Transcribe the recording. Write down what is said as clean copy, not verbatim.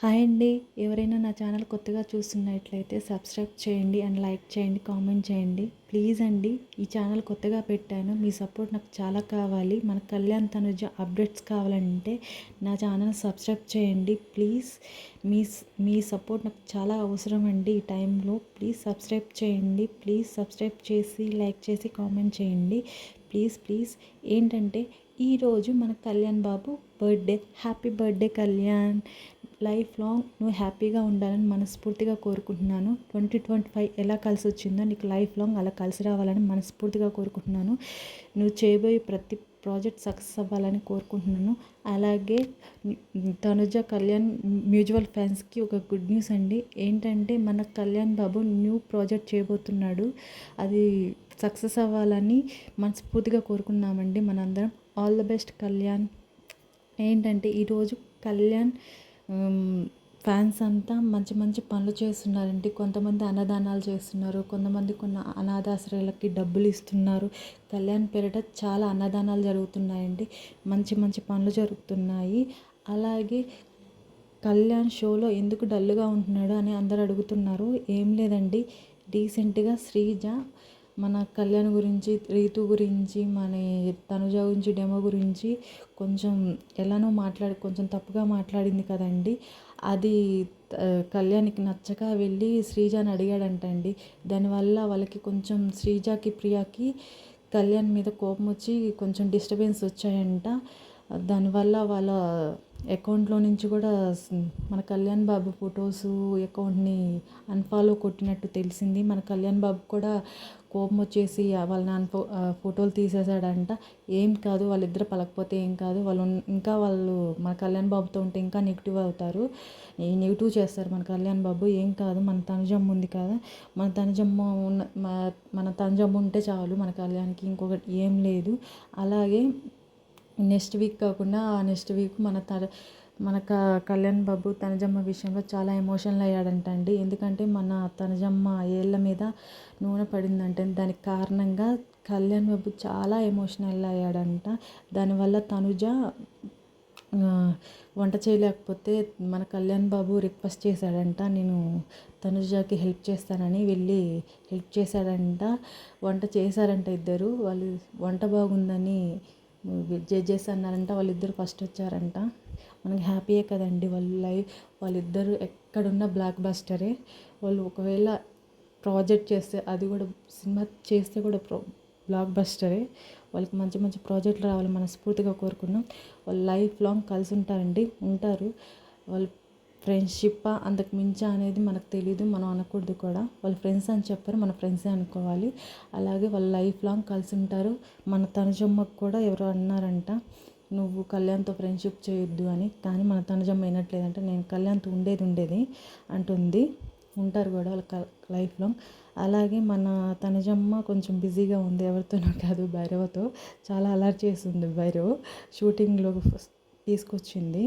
Hi అండి. ఎవరైనా నా ఛానల్ కొత్తగా చూస్తున్నట్లయితే సబ్స్క్రైబ్ చేయండి అండ్ లైక్ చేయండి, కామెంట్ చేయండి. ప్లీజ్ అండి, ఈ ఛానల్ కొత్తగా పెట్టాను. మీ సపోర్ట్ నాకు చాలా కావాలి. మన కళ్యాణ్ తనుజ అప్డేట్స్ కావాలంటే నా ఛానల్ సబ్స్క్రైబ్ చేయండి ప్లీజ్. మీ మీ సపోర్ట్ నాకు చాలా అవసరం అండి ఈ టైంలో. ప్లీజ్ సబ్స్క్రైబ్ చేయండి. ప్లీజ్ సబ్స్క్రైబ్ చేసి లైక్ చేసి కామెంట్ చేయండి. Please please. ఏంటంటే ఈరోజు మన Kalyan Babu birthday. Happy birthday Kalyan. Life long నువ్వు హ్యాపీగా ఉండాలని మనస్ఫూర్తిగా కోరుకుంటున్నాను. 2025 ఎలా కలిసి వచ్చిందో నీకు లైఫ్ లాంగ్ అలా కలిసి రావాలని మనస్ఫూర్తిగా కోరుకుంటున్నాను. నువ్వు చేయబోయే ప్రతి ప్రాజెక్ట్ సక్సెస్ అవ్వాలని కోరుకుంటున్నాను. అలాగే తనుజ కళ్యాణ్ మ్యూచువల్ ఫ్యాన్స్కి ఒక గుడ్ న్యూస్ అండి. ఏంటంటే మన కళ్యాణ్ బాబు న్యూ ప్రాజెక్ట్ చేయబోతున్నాడు. అది సక్సెస్ అవ్వాలని మనస్ఫూర్తిగా కోరుకున్నామండి మనందరం. All the best Kalyan. ఏంటంటే ఈరోజు కళ్యాణ్ ఫ్యాన్స్ అంతా మంచి మంచి పనులు చేస్తున్నారండి. కొంతమంది అన్నదానాలు చేస్తున్నారు, కొంతమంది కొన్ని అనాథాశ్రయాలకి డబ్బులు ఇస్తున్నారు. కళ్యాణ్ పేరిట చాలా అన్నదానాలు జరుగుతున్నాయండి. మంచి మంచి పనులు జరుగుతున్నాయి. అలాగే కళ్యాణ్ షోలో ఎందుకు డల్గా ఉంటున్నాడు అని అందరు అడుగుతున్నారు. ఏం లేదండి, రీసెంట్గా శ్రీజ మన కళ్యాణ్ గురించి, రీతు గురించి, మన తనుజ గురించి, డెమో గురించి కొంచెం ఎలానో కొంచెం తప్పుగా మాట్లాడింది కదండి. అది కళ్యాణ్కి నచ్చక వెళ్ళి శ్రీజని అడిగాడంటండి. దానివల్ల వాళ్ళకి కొంచెం శ్రీజకి, ప్రియాకి కళ్యాణ్ మీద కోపం వచ్చి కొంచెం డిస్టర్బెన్స్ వచ్చాయంట. దానివల్ల వాళ్ళ అకౌంట్లో నుంచి కూడా మన కళ్యాణ్ బాబు ఫొటోసు అకౌంట్ని అన్ఫాలో కొట్టినట్టు తెలిసింది. మన కళ్యాణ్ బాబు కూడా కోపం వచ్చేసి వాళ్ళని ఫోటోలు తీసేసాడంట. ఏం కాదు, వాళ్ళిద్దరు పలకపోతే ఏం కాదు. వాళ్ళు మన కళ్యాణ్ బాబుతో ఉంటే ఇంకా నెగిటివ్ అవుతారు, నెగిటివ్ చేస్తారు మన కళ్యాణ్ బాబు. ఏం కాదు, మన తనుజమ్మ ఉంది కదా, మన తనుజమ్మ ఉంటే చాలు మన కళ్యాణ్కి, ఇంకొకటి ఏం లేదు. అలాగే నెక్స్ట్ వీక్ కాకుండా నెక్స్ట్ వీక్ మన కళ్యాణ్ బాబు తనుజమ్మ విషయంలో చాలా ఎమోషనల్ అయ్యాడంట అండి. ఎందుకంటే మన తనుజమ్మ ఏళ్ళ మీద నూనె పడిందంటే దానికి కారణంగా కళ్యాణ్ బాబు చాలా ఎమోషనల్ అయ్యాడంట. దానివల్ల తనుజ వంట చేయలేకపోతే మన కళ్యాణ్ బాబు రిక్వెస్ట్ చేశాడంట, నేను తనుజకి హెల్ప్ చేస్తానని వెళ్ళి హెల్ప్ చేశాడంట. వంట చేశారంట ఇద్దరు. వాళ్ళు వంట బాగుందని జడ్జెస్ అన్నారంట. వాళ్ళిద్దరు ఫస్ట్ వచ్చారంట. మనకి హ్యాపీయే కదండి. వాళ్ళిద్దరు ఎక్కడున్న బ్లాక్ బస్టరే. వాళ్ళు ఒకవేళ ప్రాజెక్ట్ చేస్తే, అది కూడా సినిమా చేస్తే కూడా బ్లాక్ బస్టరే. వాళ్ళకి మంచి మంచి ప్రాజెక్టులు రావాలి మనస్ఫూర్తిగా కోరుకున్నాం. వాళ్ళు లైఫ్ లాంగ్ కలిసి ఉంటారు. వాళ్ళు ఫ్రెండ్షిప్ అంతకు మించా అనేది మనకు తెలీదు, మనం అనకూడదు కూడా. వాళ్ళు ఫ్రెండ్స్ అని చెప్పారు, మన ఫ్రెండ్సే అనుకోవాలి. అలాగే వాళ్ళు లైఫ్ లాంగ్ కలిసి ఉంటారు. మన తనుజమ్మకు కూడా ఎవరో అన్నారంట, నువ్వు కళ్యాణ్తో ఫ్రెండ్షిప్ చేయొద్దు అని. కానీ మన తనుజమ్మ వినట్లేదంటే, నేను కళ్యాణ్తో ఉండేది అంటుంది. ఉంటారు కూడా వాళ్ళ లైఫ్ లాంగ్. అలాగే మన తనుజమ్మ కొంచెం బిజీగా ఉంది, ఎవరితోనో కాదు భైరవతో. చాలా అలర్ట్ చేస్తుంది భైరవ్. షూటింగ్లో తీసుకొచ్చింది.